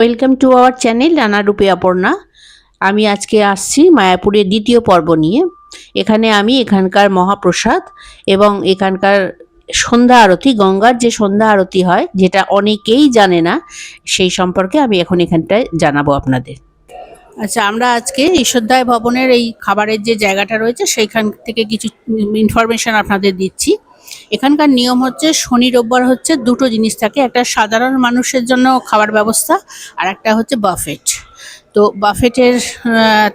Welcome to our channel রানারূপে অপর্ণা। আমি আজকে আসছি মায়াপুরের দ্বিতীয় পর্ব নিয়ে। এখানে আমি এখানকার মহাপ্রসাদ এবং এখানকার সন্ধ্যা আরতি, গঙ্গার যে সন্ধ্যা আরতি হয়, যেটা অনেকেই জানে না, সেই সম্পর্কে আমি এখন এখানটায় জানাবো আপনাদের। আচ্ছা, আমরা আজকে ঈশ্বরদায় ভবনের এই খাবারের যে জায়গাটা রয়েছে সেইখান থেকে কিছু ইনফরমেশন আপনাদের দিচ্ছি। এখানকার নিয়ম হচ্ছে শনি রোববার হচ্ছে দুটো জিনিস থাকে, একটা সাধারণ মানুষের জন্য খাবার ব্যবস্থা আর একটা হচ্ছে বাফেট। তো বাফেটের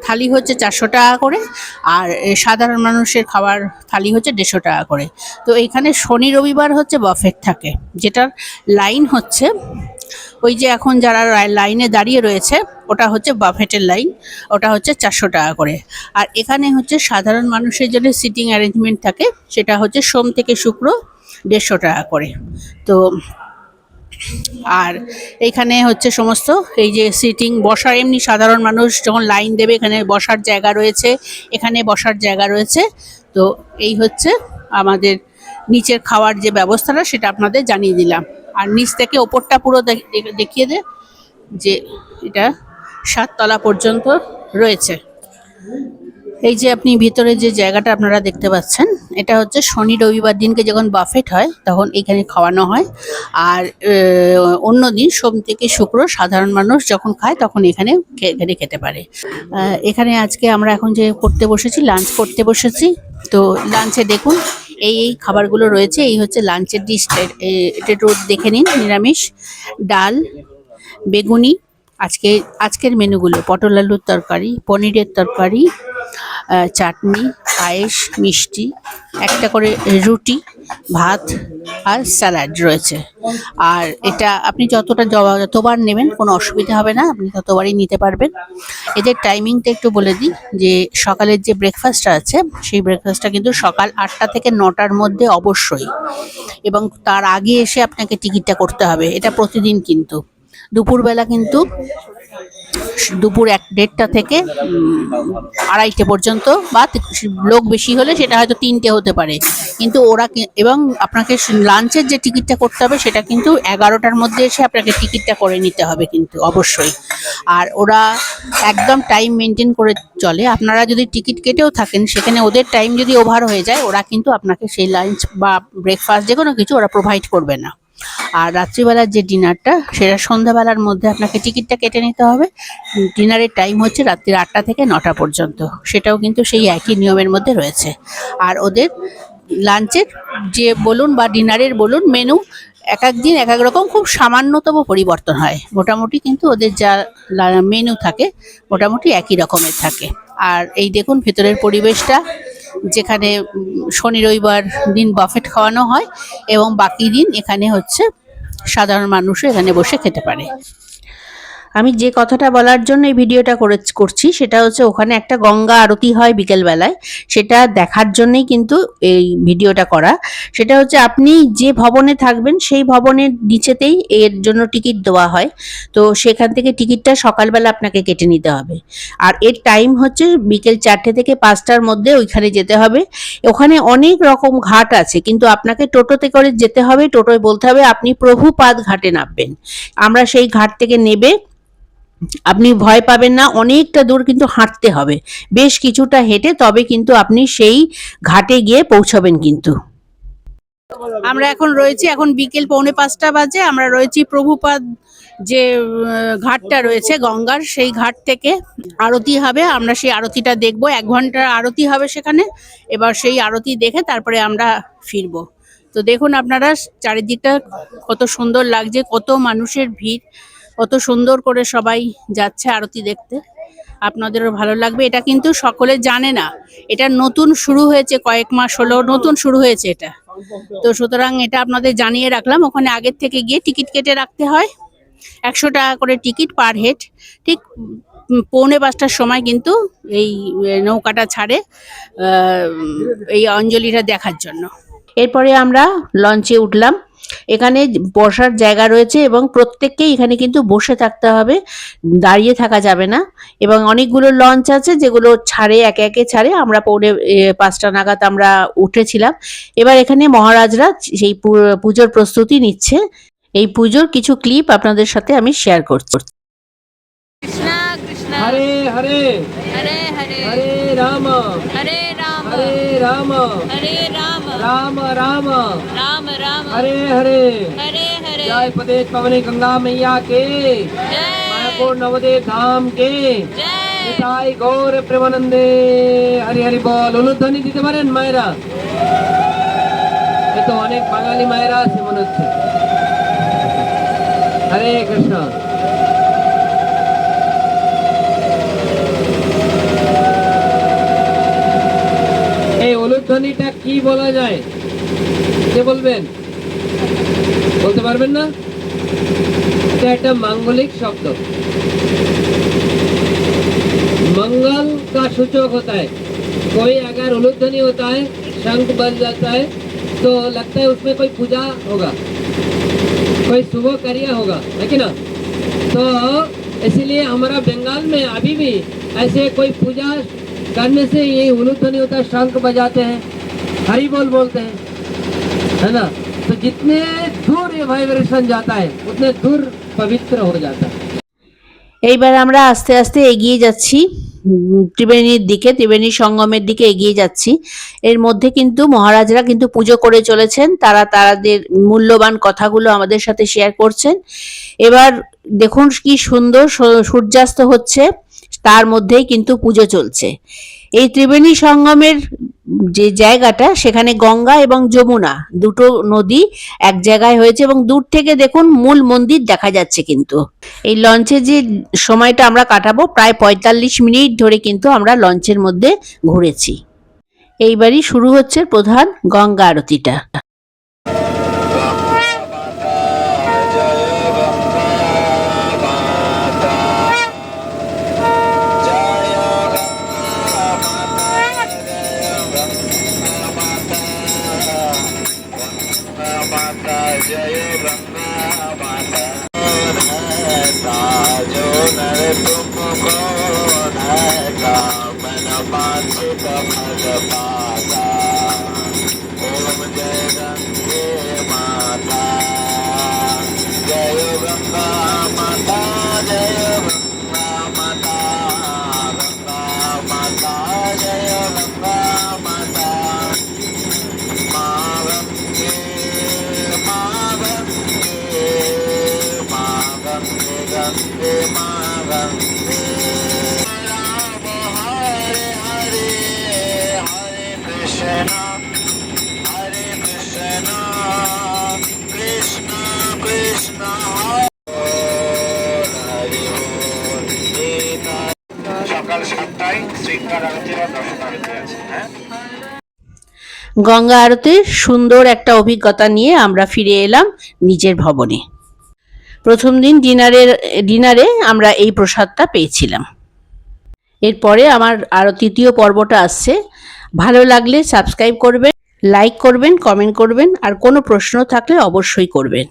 থালি হচ্ছে 400 টাকা করে, আর সাধারণ মানুষের খাবার থালি হচ্ছে 150 টাকা করে। তো এখানে শনি রবিবার হচ্ছে বাফেট থাকে, যেটার লাইন হচ্ছে ওই যে এখন যারা লাইনে দাঁড়িয়ে রয়েছে ওটা হচ্ছে বাফেটের লাইন, ওটা হচ্ছে 400 টাকা করে। আর এখানে হচ্ছে সাধারণ মানুষের জন্য সিটিং অ্যারেঞ্জমেন্ট থাকে, সেটা হচ্ছে সোম থেকে শুক্র 150 টাকা করে। তো আর এইখানে হচ্ছে সমস্ত এই যে সিটিং বসার, এমনি সাধারণ মানুষ যখন লাইন দেবে এখানে বসার জায়গা রয়েছে, এখানে বসার জায়গা রয়েছে। তো এই হচ্ছে আমাদের নিচের খাওয়ার যে ব্যবস্থাটা, সেটা আপনাদের জানিয়ে দিলাম। আর নিচ থেকে ওপরটা পুরো দেখিয়ে দে যে এটা 7 তলা পর্যন্ত রয়েছে। এই যে আপনি ভিতরে যে জায়গাটা আপনারা দেখতে পাচ্ছেন, এটা হচ্ছে শনি রবিবার দিনকে যখন বাফেট হয় তখন এখানে খাওয়ানো হয়। আর অন্য দিন সোম থেকে শুক্র সাধারণ মানুষ যখন খায় তখন এখানে খেতে পারে। এখানে আজকে আমরা এখন যে করতে বসেছি, লাঞ্চ করতে বসেছি। তো লাঞ্চে দেখুন এই খাবারগুলো রয়েছে। এই হচ্ছে লাঞ্চের ডিশ, এটা একটু দেখে নিন। নিরামিষ, ডাল, বেগুনি। আজকের মেনুগুলো: পটল আলুর তরকারি, পনিরের তরকারি, চাটনি, পায়েস, মিষ্টি, একটা করে রুটি, ভাত আর স্যালাড রয়েছে। আর এটা আপনি যতবার নেবেন কোনো অসুবিধা হবে না, আপনি ততবারই নিতে পারবেন। এদের টাইমিংটা একটু বলে দিই যে সকালের যে ব্রেকফাস্টটা আছে সেই ব্রেকফাস্টটা কিন্তু সকাল 8টা থেকে 9টার মধ্যে অবশ্যই, এবং তার আগে এসে আপনাকে টিকিটটা করতে হবে। এটা প্রতিদিন। কিন্তু দুপুরবেলা কিন্তু দুপুর 1-1:30 থেকে 2:30 পর্যন্ত, বা লোক বেশি হলে সেটা হয়তো 3টে হতে পারে। কিন্তু এবং আপনাকে লাঞ্চের যে টিকিটটা করতে হবে সেটা কিন্তু 11টার মধ্যে এসে আপনাকে টিকিটটা করে নিতে হবে কিন্তু অবশ্যই। আর ওরা একদম টাইম মেনটেন করে চলে। আপনারা যদি টিকিট কেটেও থাকেন, সেখানে ওদের টাইম যদি ওভার হয়ে যায়, ওরা কিন্তু আপনাকে সেই লাঞ্চ বা ব্রেকফাস্ট যে কোনো কিছু ওরা প্রোভাইড করবে না। আর রাত্রিবেলার যে ডিনারটা, সেটা সন্ধ্যাবেলার মধ্যে আপনাকে টিকিটটা কেটে নিতে হবে। ডিনারের টাইম হচ্ছে রাত্রি 8টা থেকে 9টা পর্যন্ত, সেটাও কিন্তু সেই একই নিয়মের মধ্যে রয়েছে। আর ওদের লাঞ্চের যে বলুন বা ডিনারের বলুন, মেনু এক এক দিন এক এক রকম, খুব সামান্যতম পরিবর্তন হয়। মোটামুটি কিন্তু ওদের যা মেনু থাকে মোটামুটি একই রকমের থাকে। আর এই দেখুন ভেতরের পরিবেশটা, যেখানে শনি রবিবার দিন বাফেট খাওয়ানো হয় এবং বাকি দিন এখানে হচ্ছে সাধারণ মানুষও এখানে বসে খেতে পারে। আমি যে কথাটা বলার জন্য এই ভিডিওটা করছি সেটা হচ্ছে, ওখানে একটা গঙ্গা আরতি হয় বিকেলবেলায়, সেটা দেখার জন্যই কিন্তু এই ভিডিওটা করা। সেটা হচ্ছে আপনি যে ভবনে থাকবেন সেই ভবনের নিচেতেই এর জন্য টিকিট দেওয়া হয়। তো সেখান থেকে টিকিটটা সকালবেলা আপনাকে কেটে নিতে হবে। আর এর টাইম হচ্ছে বিকেল 4টে থেকে 5টার মধ্যে ওইখানে যেতে হবে। ওখানে অনেক রকম ঘাট আছে, কিন্তু আপনাকে টোটোতে করে যেতে হবে। টোটোয় বলতে হবে আপনি প্রভুপাদ ঘাটে নামবেন। আমরা সেই ঘাট থেকে নেবে, আপনি ভয় পাবেন না, অনেকটা দূর কিন্তু হাঁটতে হবে, বেশ কিছুটা হেঁটে, তবে কিন্তু আপনি সেই ঘাটে গিয়ে পৌঁছবেন। কিন্তু আমরা এখন রয়েছি, এখন বিকেল 4:45 বাজে। আমরা রয়েছি প্রভুপাদ যে ঘাটটা রয়েছে গঙ্গার, সেই ঘাট থেকে আরতি হবে। আমরা সেই আরতিটা দেখব, 1 ঘন্টার আরতি হবে সেখানে। এবার সেই আরতি দেখে তারপরে আমরা ফিরবো। তো দেখুন আপনারা চারিদিকটা কত সুন্দর লাগছে, কত মানুষের ভিড়, কত সুন্দর করে সবাই যাচ্ছে আরতি দেখতে। আপনাদেরও ভালো লাগবে। এটা কিন্তু সকলে জানে না, এটা নতুন শুরু হয়েছে, কয়েক মাস হলো নতুন শুরু হয়েছে এটা। তো সুতরাং এটা আপনাদের জানিয়ে রাখলাম। ওখানে আগের থেকে গিয়ে টিকিট কেটে রাখতে হয়, 100 টাকা করে টিকিট পার হেড। ঠিক 4:45টার সময় কিন্তু এই নৌকাটা ছাড়ে এই অঞ্জলিটা দেখার জন্য। এরপরে আমরা লঞ্চে উঠলাম। এখানে বসার জায়গা রয়েছে এবং প্রত্যেককেই এখানে কিন্তু বসে থাকতে হবে, দাঁড়িয়ে থাকা যাবে না। এবং অনেকগুলো লঞ্চ আছে যেগুলো ছাড়ে, একে একে ছাড়ে। আমরা 4:05 নাগাদ আমরা উঠেছিলাম। এবার এখানে মহারাজরা সেই পুজোর প্রস্তুতি নিচ্ছে। এই পুজোর কিছু ক্লিপ আপনাদের সাথে আমি শেয়ার করছি। हरे हरे हरे हरे हरे राम हरे राम हरे राम हरे राम राम राम राम राम हरे हरे हरे हरे जय प्रदेश पवनी गंगा मैया के जय मायापुर नवदेव धाम के जय निताई गौर प्रेमानंदे हरि हरि বল অনুধ্বনি দিতে পারেন মায়েরা এ তো অনেক বাঙালি মায়েরা আছে মনে হচ্ছে হরে কৃষ্ণ এই অনুধ্বনিটা কি বলা যায় কে বলবেন বলতে পারবেন না এটা একটা मांगलिक शब्द मंगल का सूचक होता है कोई अगर उलूध्वनि होता है शंख बज जाता है तो लगता है उसमें कोई पूजा होगा कोई शुभ कार्य होगा है कि ना तो इसीलिए हमारा बंगाल में अभी भी ऐसे कोई पूजा करने से ये उलूध्वनि होता है शंख बजाते हैं हरि बोल बोलते हैं है ना तो जितने दूर ये वाइब्रेशन जाता है उतने दूर पवित्र हो जाता है এইবার আমরা আস্তে আস্তে এগিয়ে যাচ্ছি ত্রিবেণীর দিকে, ত্রিবেণী সঙ্গমের দিকে এগিয়ে যাচ্ছি। এর মধ্যে কিন্তু মহারাজরা কিন্তু পুজো করে চলেছেন, তারা তাদের মূল্যবান কথাগুলো আমাদের সাথে শেয়ার করছেন। এবার দেখুন কি সুন্দর সূর্যাস্ত হচ্ছে, তার মধ্যেই কিন্তু পুজো চলছে। এই ত্রিবেণী সঙ্গমের যে জায়গাটা, সেখানে গঙ্গা এবং যমুনা দুটো নদী এক জায়গায় হয়েছে এবং দূর থেকে দেখুন মূল মন্দির দেখা যাচ্ছে। কিন্তু এই লঞ্চে যে সময়টা আমরা কাটাবো, প্রায় 45 মিনিট ধরে কিন্তু আমরা লঞ্চের মধ্যে ঘুরেছি। এইবারই শুরু হচ্ছে প্রধান গঙ্গা আরতিটা। গঙ্গা আরতির সুন্দর একটা অভিজ্ঞতা নিয়ে আমরা ফিরে এলাম নিজের ভবনে। প্রথম দিন ডিনারে আমরা এই প্রসাদটা পেয়েছিলাম। এরপরে আমার আরো তৃতীয় পর্বটা আসছে। ভালো লাগলে সাবস্ক্রাইব করবেন, লাইক করবেন, কমেন্ট করবেন, আর কোনো প্রশ্ন থাকলে অবশ্যই করবেন।